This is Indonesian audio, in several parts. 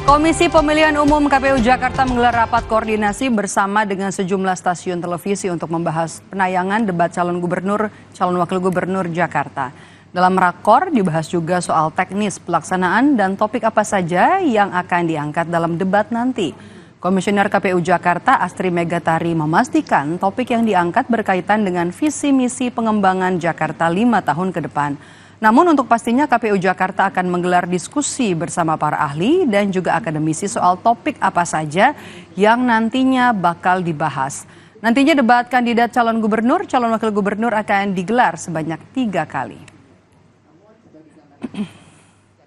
Komisi Pemilihan Umum KPU Jakarta menggelar rapat koordinasi bersama dengan sejumlah stasiun televisi untuk membahas penayangan debat calon gubernur, calon wakil gubernur Jakarta. Dalam rakor dibahas juga soal teknis pelaksanaan dan topik apa saja yang akan diangkat dalam debat nanti. Komisioner KPU Jakarta Astri Megatari memastikan topik yang diangkat berkaitan dengan visi misi pengembangan Jakarta 5 tahun ke depan. Namun untuk pastinya KPU Jakarta akan menggelar diskusi bersama para ahli dan juga akademisi soal topik apa saja yang nantinya bakal dibahas. Nantinya debat kandidat calon gubernur, calon wakil gubernur akan digelar sebanyak 3 kali.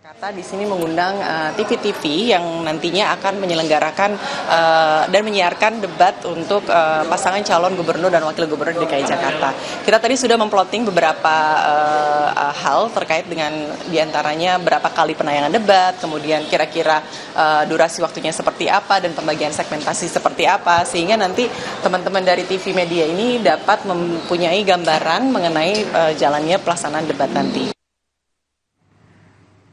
Jakarta di sini mengundang TV-TV yang nantinya akan menyelenggarakan dan menyiarkan debat untuk pasangan calon gubernur dan wakil gubernur DKI Jakarta. Kita tadi sudah memplotting beberapa hal terkait dengan diantaranya berapa kali penayangan debat, kemudian kira-kira durasi waktunya seperti apa dan pembagian segmentasi seperti apa, sehingga nanti teman-teman dari TV media ini dapat mempunyai gambaran mengenai jalannya pelaksanaan debat nanti.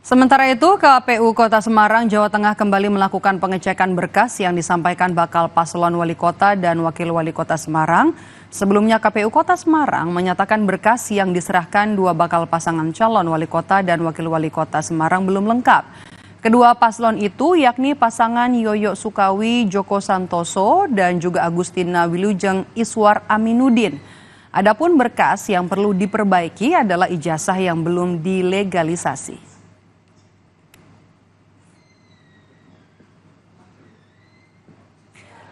Sementara itu, KPU Kota Semarang, Jawa Tengah kembali melakukan pengecekan berkas yang disampaikan bakal paslon wali kota dan wakil wali kota Semarang. Sebelumnya KPU Kota Semarang menyatakan berkas yang diserahkan 2 bakal pasangan calon wali kota dan wakil wali kota Semarang belum lengkap. Kedua paslon itu yakni pasangan Yoyo Sukawi Joko Santoso dan juga Agustina Wilujeng Iswar Aminuddin. Adapun berkas yang perlu diperbaiki adalah ijazah yang belum dilegalisasi.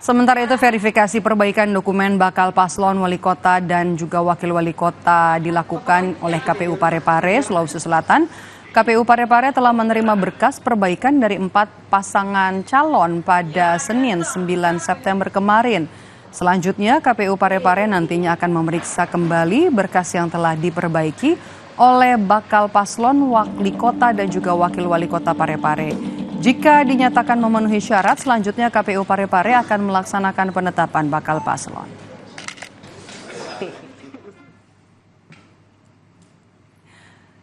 Sementara itu verifikasi perbaikan dokumen bakal paslon wali kota dan juga wakil wali kota dilakukan oleh KPU Parepare, Sulawesi Selatan. KPU Parepare telah menerima berkas perbaikan dari 4 pasangan calon pada Senin 9 September kemarin. Selanjutnya KPU Parepare nantinya akan memeriksa kembali berkas yang telah diperbaiki oleh bakal paslon wali kota dan juga wakil wali kota Parepare. Jika dinyatakan memenuhi syarat, selanjutnya KPU Parepare akan melaksanakan penetapan bakal paslon.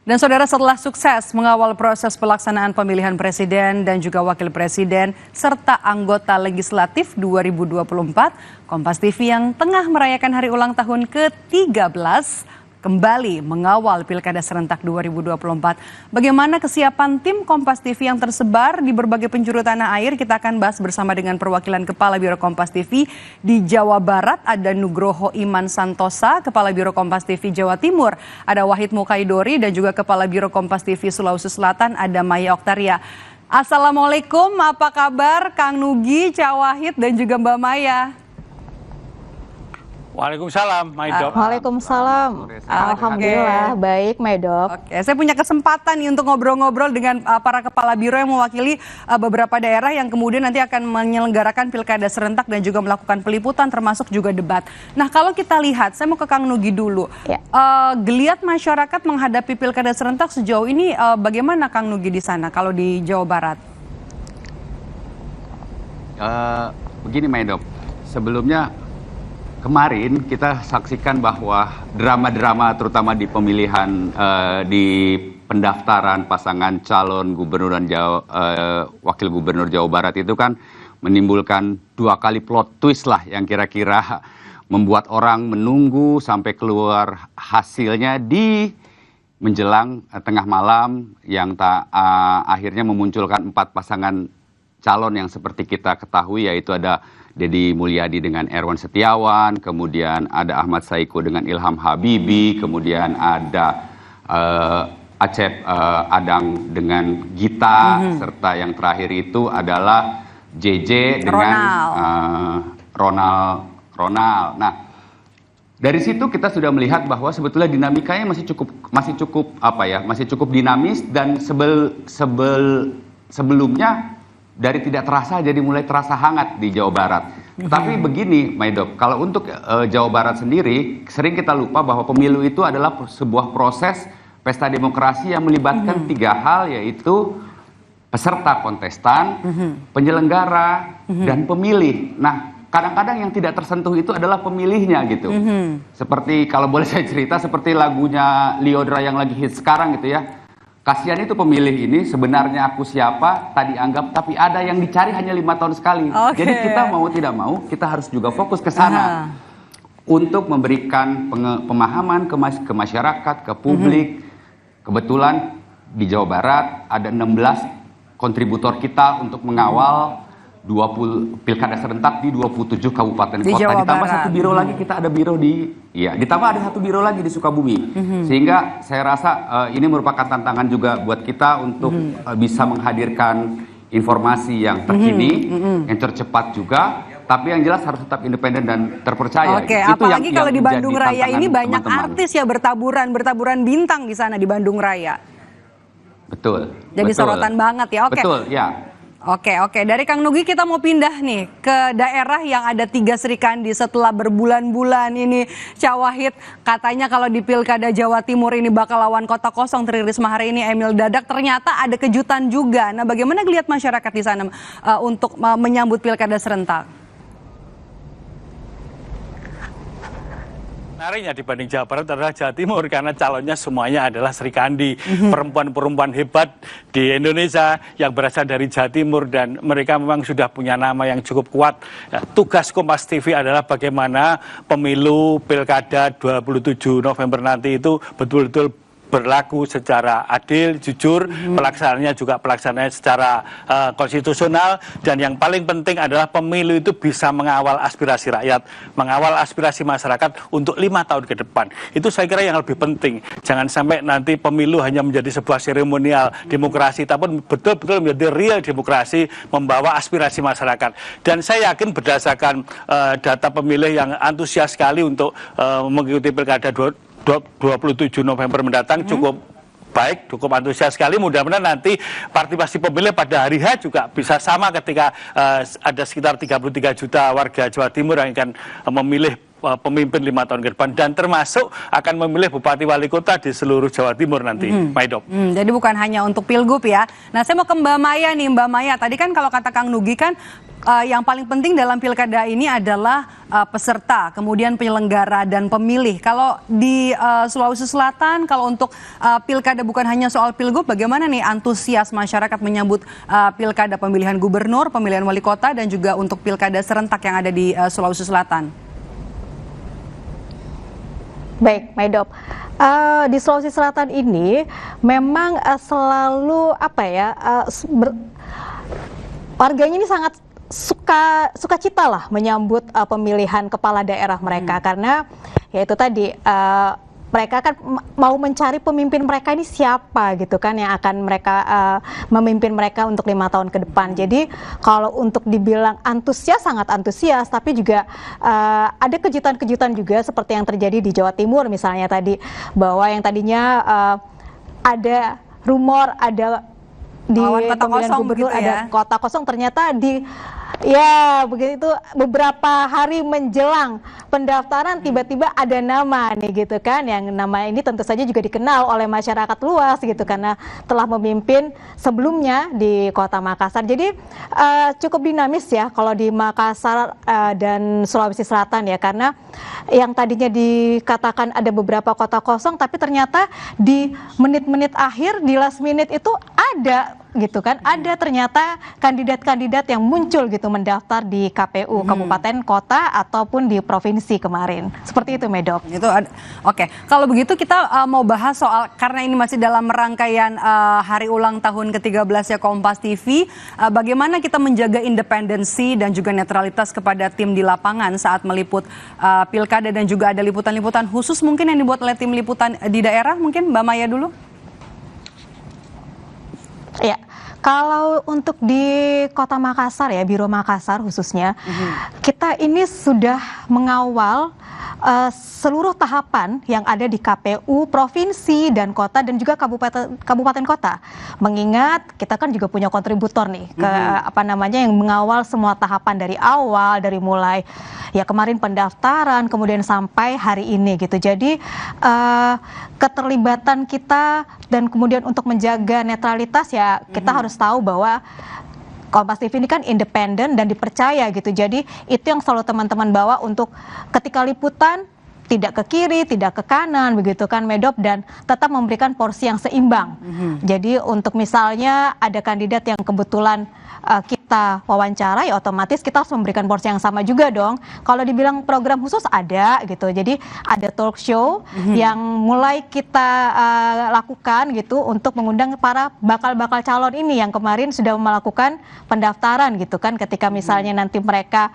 Dan saudara, setelah sukses mengawal proses pelaksanaan pemilihan presiden dan juga wakil presiden serta anggota legislatif 2024, Kompas TV yang tengah merayakan hari ulang tahun ke-13 kembali mengawal Pilkada Serentak 2024. Bagaimana kesiapan tim Kompas TV yang tersebar di berbagai penjuru tanah air? Kita akan bahas bersama dengan perwakilan Kepala Biro Kompas TV di Jawa Barat, ada Nugroho Iman Santosa, Kepala Biro Kompas TV Jawa Timur, ada Wahid Mukaidori, dan juga Kepala Biro Kompas TV Sulawesi Selatan, ada Maya Oktaria. Assalamualaikum, apa kabar Kang Nugi, Cak Wahid, dan juga Mbak Maya? Waalaikumsalam, Maidop. Waalaikumsalam. Alhamdulillah, baik, Maidop. Oke, saya punya kesempatan nih untuk ngobrol-ngobrol dengan para kepala biro yang mewakili beberapa daerah yang kemudian nanti akan menyelenggarakan Pilkada Serentak dan juga melakukan peliputan termasuk juga debat. Nah, kalau kita lihat, saya mau ke Kang Nugi dulu. Ya. Geliat masyarakat menghadapi Pilkada Serentak sejauh ini bagaimana Kang Nugi di sana kalau di Jawa Barat? Begini, Maidop. Sebelumnya kemarin kita saksikan bahwa drama-drama terutama di pemilihan di pendaftaran pasangan calon gubernur dan wakil gubernur Jawa Barat itu kan menimbulkan 2 kali plot twist lah yang kira-kira membuat orang menunggu sampai keluar hasilnya di menjelang tengah malam yang akhirnya memunculkan 4 pasangan calon yang seperti kita ketahui, yaitu ada Deddy Mulyadi dengan Erwan Setiawan, kemudian ada Ahmad Saiku dengan Ilham Habibie, kemudian ada Acep Adang dengan Gita, serta yang terakhir itu adalah JJ dengan Ronald. Nah, dari situ kita sudah melihat bahwa sebetulnya dinamikanya masih cukup dinamis, dan sebelumnya dari tidak terasa jadi mulai terasa hangat di Jawa Barat. Tapi begini, Maidop, kalau untuk Jawa Barat sendiri, sering kita lupa bahwa pemilu itu adalah sebuah proses pesta demokrasi yang melibatkan 3 hal, yaitu peserta kontestan, penyelenggara, dan pemilih. Nah, kadang-kadang yang tidak tersentuh itu adalah pemilihnya gitu. Seperti kalau boleh saya cerita, seperti lagunya Lyodra yang lagi hit sekarang gitu ya. kasihan itu pemilih ini, sebenarnya aku siapa, tadi anggap, tapi ada yang dicari hanya 5 tahun sekali. Jadi kita mau tidak mau, kita harus juga fokus ke sana. Untuk memberikan pemahaman ke masyarakat, ke publik. Kebetulan di Jawa Barat ada 16 kontributor kita untuk mengawal 20 pilkada serentak di 27 kabupaten di kota. Jawa Ditambah Barat. satu biro lagi, kita ada biro ditambah ada satu biro lagi di Sukabumi. Sehingga saya rasa ini merupakan tantangan juga buat kita untuk bisa menghadirkan informasi yang terkini, yang tercepat juga. Tapi yang jelas harus tetap independen dan terpercaya. Oke, Itu apalagi kalau di menjadi Bandung Raya ini tantangan banyak teman-teman. artis ya bertaburan bintang di sana di Bandung Raya. Betul. Jadi betul. sorotan banget ya. Oke. Betul, ya. Oke. Dari Kang Nugi kita mau pindah nih ke daerah yang ada 3 Serikandi setelah berbulan-bulan ini. Cak Wahid, katanya kalau di Pilkada Jawa Timur ini bakal lawan kota kosong, Tri Risma hari ini Emil Dadak, ternyata ada kejutan juga. Nah, bagaimana ngelihat masyarakat di sana untuk menyambut Pilkada serentak? Menariknya dibanding Jawa Barat adalah Jawa Timur karena calonnya semuanya adalah Serikandi, perempuan-perempuan hebat di Indonesia yang berasal dari Jawa Timur dan mereka memang sudah punya nama yang cukup kuat. Ya, tugas Kompas TV adalah bagaimana pemilu Pilkada 27 November nanti itu betul-betul berlaku secara adil, jujur, pelaksanaannya juga pelaksanaannya secara konstitusional, dan yang paling penting adalah pemilu itu bisa mengawal aspirasi rakyat, mengawal aspirasi masyarakat untuk 5 tahun ke depan. Itu saya kira yang lebih penting. Jangan sampai nanti pemilu hanya menjadi sebuah seremonial demokrasi, tapi betul-betul menjadi real demokrasi, membawa aspirasi masyarakat. Dan saya yakin berdasarkan data pemilih yang antusias sekali untuk mengikuti Pilkada 27 November mendatang cukup baik, cukup antusias sekali. Mudah-mudahan nanti partisipasi pemilih pada hari H juga bisa sama ketika ada sekitar 33 juta warga Jawa Timur yang akan memilih pemimpin 5 tahun ke depan dan termasuk akan memilih bupati wali kota di seluruh Jawa Timur nanti, Maidop. Jadi bukan hanya untuk Pilgub ya. Nah, saya mau ke Mbak Maya nih, Mbak Maya. Tadi kan kalau kata Kang Nugi kan yang paling penting dalam pilkada ini adalah peserta, kemudian penyelenggara dan pemilih. Kalau di Sulawesi Selatan, kalau untuk pilkada bukan hanya soal Pilgub, bagaimana nih antusias masyarakat menyambut pilkada pemilihan gubernur, pemilihan wali kota, dan juga untuk pilkada serentak yang ada di Sulawesi Selatan? Baik, Maidop. Di Sulawesi Selatan ini memang selalu warganya ini sangat sukacita lah menyambut pemilihan kepala daerah mereka karena ya itu tadi mereka kan mau mencari pemimpin mereka ini siapa gitu kan yang akan mereka memimpin mereka untuk 5 tahun ke depan. Jadi kalau untuk dibilang antusias, sangat antusias, tapi juga ada kejutan-kejutan juga seperti yang terjadi di Jawa Timur misalnya tadi, bahwa yang tadinya ada rumor ada di pemilihan gubernur ada kota kosong, ternyata begitu beberapa hari menjelang pendaftaran tiba-tiba ada nama nih gitu kan, yang nama ini tentu saja juga dikenal oleh masyarakat luas gitu karena telah memimpin sebelumnya di Kota Makassar. Jadi cukup dinamis ya kalau di Makassar dan Sulawesi Selatan ya, karena yang tadinya dikatakan ada beberapa kota kosong tapi ternyata di menit-menit akhir, di last minute itu ada gitu kan, ada ternyata kandidat-kandidat yang muncul gitu mendaftar di KPU kabupaten, kota ataupun di provinsi kemarin. Seperti itu, Medok. Oke. Kalau begitu kita mau bahas soal, karena ini masih dalam rangkaian hari ulang tahun ke-13 ya Kompas TV, bagaimana kita menjaga independensi dan juga netralitas kepada tim di lapangan saat meliput pilkada, dan juga ada liputan-liputan khusus mungkin yang dibuat oleh tim liputan di daerah. Mungkin Mbak Maya dulu. Ya, kalau untuk di Kota Makassar ya, Biro Makassar khususnya, kita ini sudah mengawal seluruh tahapan yang ada di KPU, provinsi dan kota, dan juga kabupaten kota. Mengingat kita kan juga punya kontributor nih ke yang mengawal semua tahapan dari awal, dari mulai ya kemarin pendaftaran kemudian sampai hari ini gitu. Jadi keterlibatan kita dan kemudian untuk menjaga netralitas ya kita harus tahu bahwa Kompas TV ini kan independen dan dipercaya gitu. Jadi itu yang selalu teman-teman bawa untuk ketika liputan tidak ke kiri, tidak ke kanan, begitu kan Medop, dan tetap memberikan porsi yang seimbang. Jadi untuk misalnya ada kandidat yang kebetulan kita wawancara, ya otomatis kita harus memberikan porsi yang sama juga dong. Kalau dibilang program khusus ada gitu, jadi ada talk show yang mulai kita lakukan gitu untuk mengundang para bakal calon ini yang kemarin sudah melakukan pendaftaran gitu kan, ketika misalnya nanti mereka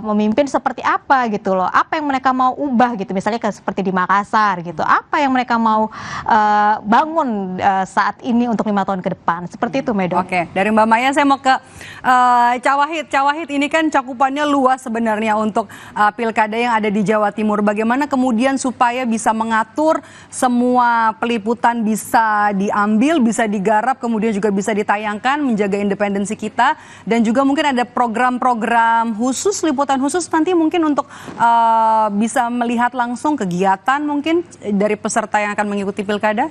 memimpin seperti apa gitu loh, apa yang mereka mau ubah gitu, misalnya seperti di Makassar gitu, apa yang mereka mau bangun saat ini untuk 5 tahun ke depan, seperti itu Medok. Oke, dari Mbak Maya saya mau ke Cawahid. Cawahid ini kan cakupannya luas sebenarnya untuk pilkada yang ada di Jawa Timur. Bagaimana kemudian supaya bisa mengatur semua peliputan bisa diambil, bisa digarap, kemudian juga bisa ditayangkan, menjaga independensi kita, dan juga mungkin ada program-program khusus, liputan khusus nanti mungkin untuk bisa melihat langsung kegiatan mungkin dari peserta yang akan mengikuti pilkada?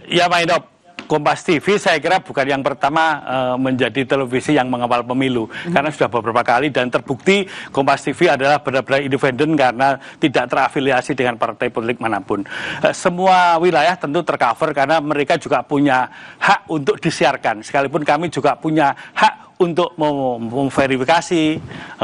Ya Pak Idop, Kompas TV saya kira bukan yang pertama menjadi televisi yang mengawal pemilu, karena sudah beberapa kali dan terbukti Kompas TV adalah benar-benar independen karena tidak terafiliasi dengan partai politik manapun. Semua wilayah tentu tercover karena mereka juga punya hak untuk disiarkan, sekalipun kami juga punya hak untuk memverifikasi,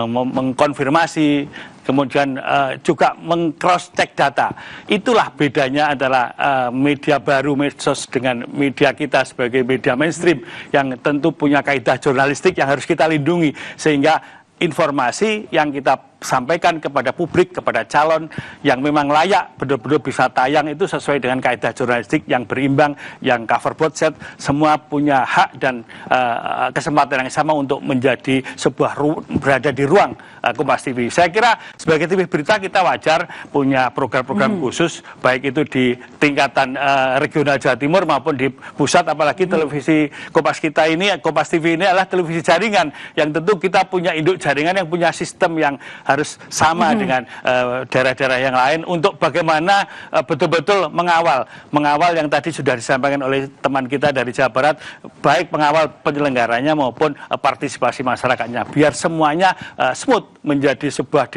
mengkonfirmasi, kemudian juga meng-cross check data. Itulah bedanya adalah media baru, medsos, dengan media kita sebagai media mainstream yang tentu punya kaidah jurnalistik yang harus kita lindungi, sehingga informasi yang kita sampaikan kepada publik, kepada calon yang memang layak benar-benar bisa tayang itu sesuai dengan kaidah jurnalistik yang berimbang, yang cover both set, semua punya hak dan kesempatan yang sama untuk menjadi sebuah berada di ruang Kompas TV. Saya kira sebagai TV berita kita wajar punya program-program khusus, baik itu di tingkatan regional Jawa Timur maupun di pusat, apalagi televisi Kompas kita ini, Kompas TV ini adalah televisi jaringan yang tentu kita punya induk jaringan yang punya sistem yang harus sama dengan daerah-daerah yang lain untuk bagaimana betul-betul mengawal yang tadi sudah disampaikan oleh teman kita dari Jawa Barat, baik mengawal penyelenggaranya maupun partisipasi masyarakatnya, biar semuanya smooth menjadi sebuah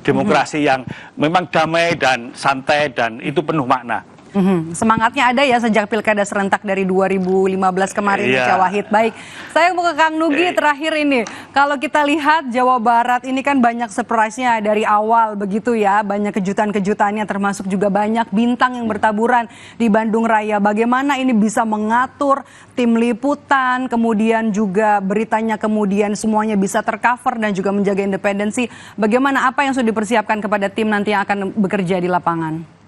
demokrasi yang memang damai dan santai dan itu penuh makna. Semangatnya ada ya sejak pilkada serentak dari 2015 kemarin, Cawahid. Baik, saya mau ke Kang Nugi terakhir ini. Kalau kita lihat Jawa Barat ini kan banyak surprise-nya dari awal begitu ya, banyak kejutan-kejutannya, termasuk juga banyak bintang yang bertaburan di Bandung Raya. Bagaimana ini bisa mengatur tim liputan, kemudian juga beritanya kemudian semuanya bisa tercover dan juga menjaga independensi. Bagaimana, apa yang sudah dipersiapkan kepada tim nanti yang akan bekerja di lapangan?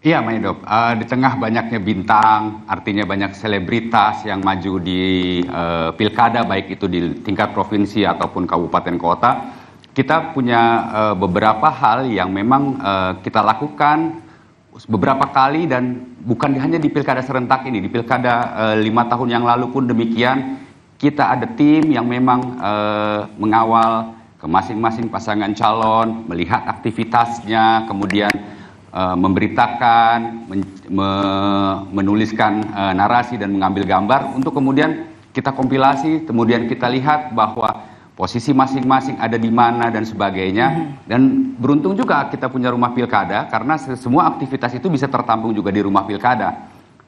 Iya, Maidop. Di tengah banyaknya bintang, artinya banyak selebritas yang maju di pilkada, baik itu di tingkat provinsi ataupun kabupaten kota, kita punya beberapa hal yang memang kita lakukan beberapa kali, dan bukan hanya di pilkada serentak ini, di pilkada 5 tahun yang lalu pun demikian. Kita ada tim yang memang mengawal ke masing-masing pasangan calon, melihat aktivitasnya, kemudian memberitakan, menuliskan narasi dan mengambil gambar untuk kemudian kita kompilasi, kemudian kita lihat bahwa posisi masing-masing ada di mana dan sebagainya. Dan beruntung juga kita punya rumah pilkada karena semua aktivitas itu bisa tertampung juga di rumah pilkada.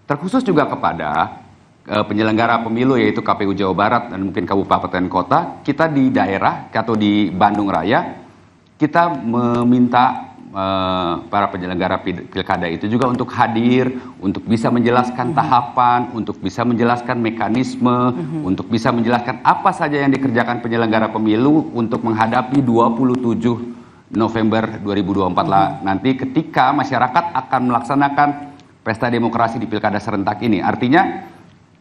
Terkhusus juga kepada penyelenggara pemilu yaitu KPU Jawa Barat dan mungkin kabupaten kota, kita di daerah atau di Bandung Raya, kita meminta para penyelenggara pilkada itu juga untuk hadir, untuk bisa menjelaskan tahapan, untuk bisa menjelaskan mekanisme, untuk bisa menjelaskan apa saja yang dikerjakan penyelenggara pemilu untuk menghadapi 27 November 2024 lah nanti ketika masyarakat akan melaksanakan pesta demokrasi di pilkada serentak ini. Artinya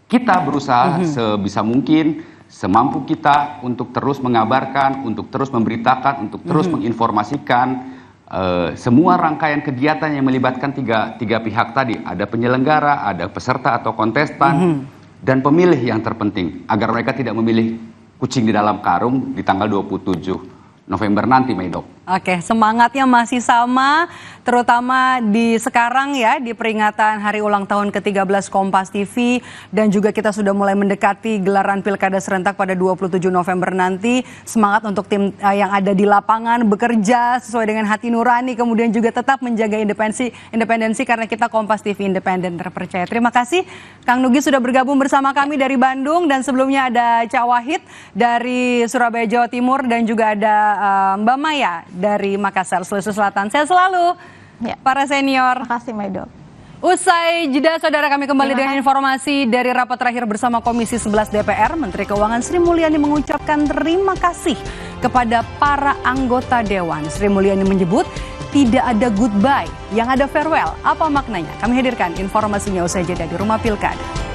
kita berusaha sebisa mungkin, semampu kita untuk terus mengabarkan, untuk terus memberitakan, untuk terus menginformasikan semua rangkaian kegiatan yang melibatkan tiga pihak tadi. Ada penyelenggara, ada peserta atau kontestan, dan pemilih yang terpenting, agar mereka tidak memilih kucing di dalam karung di tanggal 27 November nanti, Maidop. Oke, semangatnya masih sama, terutama di sekarang ya, di peringatan hari ulang tahun ke-13 Kompas TV, dan juga kita sudah mulai mendekati gelaran Pilkada serentak pada 27 November nanti. Semangat untuk tim yang ada di lapangan, bekerja sesuai dengan hati nurani, kemudian juga tetap menjaga independensi karena kita Kompas TV independen terpercaya. Terima kasih Kang Nugi sudah bergabung bersama kami dari Bandung, dan sebelumnya ada Cak Wahid dari Surabaya, Jawa Timur, dan juga ada Mbak Maya dari Makassar, Sulawesi Selatan. Sehat selalu, Ya. para senior. Terima kasih, Maido. Usai jeda, saudara, kami kembali dengan informasi dari rapat terakhir bersama Komisi 11 DPR. Menteri Keuangan Sri Mulyani mengucapkan terima kasih kepada para anggota Dewan. Sri Mulyani menyebut tidak ada goodbye, yang ada farewell. Apa maknanya? Kami hadirkan informasinya usai jeda di Rumah Pilkada.